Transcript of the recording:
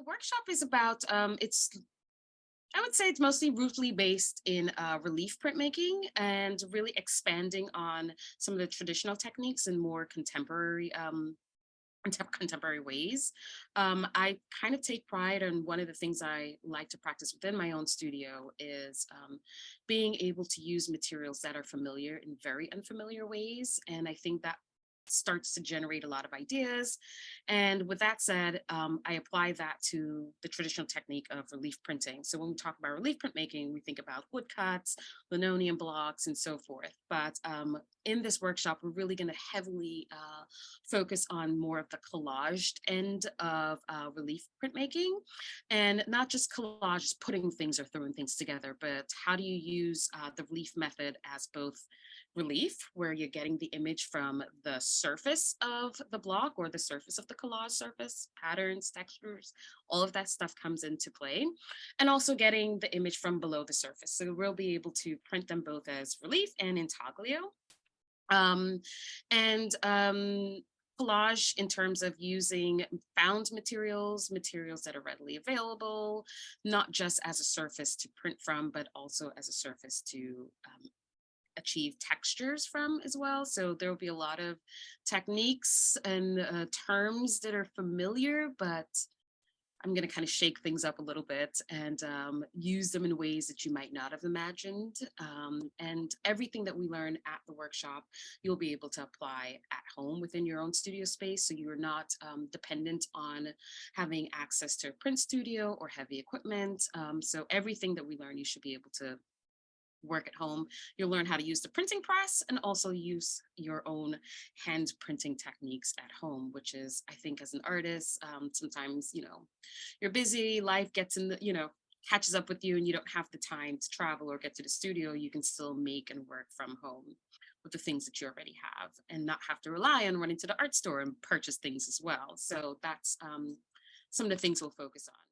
workshop is about it's I would say it's mostly rootsly based in relief printmaking and really expanding on some of the traditional techniques and more contemporary contemporary ways. I kind of take pride in one of the things I like to practice within my own studio is being able to use materials that are familiar in very unfamiliar ways. And I think that starts to generate a lot of ideas. And with that said, I apply that to the traditional technique of relief printing. So when we talk about relief printmaking, we think about woodcuts, linoleum blocks, and so forth. But in this workshop, we're really going to heavily focus on more of the collaged end of relief printmaking, and not just collage, putting things or throwing things together, but how do you use the relief method as both relief, where you're getting the image from the surface of the block or the surface of the collage surface, patterns, textures, all of that stuff comes into play, and also getting the image from below the surface. So we'll be able to print them both as relief and intaglio. Um, and collage in terms of using found materials, materials that are readily available, not just as a surface to print from, but also as a surface to achieve textures from as well. So there will be a lot of techniques and terms that are familiar, but I'm going to kind of shake things up a little bit and use them in ways that you might not have imagined. And everything that we learn at the workshop, you'll be able to apply at home within your own studio space. So you're not dependent on having access to a print studio or heavy equipment. So everything that we learn, you should be able to work at home. You'll learn how to use the printing press and also use your own hand printing techniques at home, which is, I think, as an artist, sometimes, you're busy, life gets in the, catches up with you and you don't have the time to travel or get to the studio. You can still make and work from home with the things that you already have and not have to rely on running to the art store and purchase things as well. So that's some of the things we'll focus on.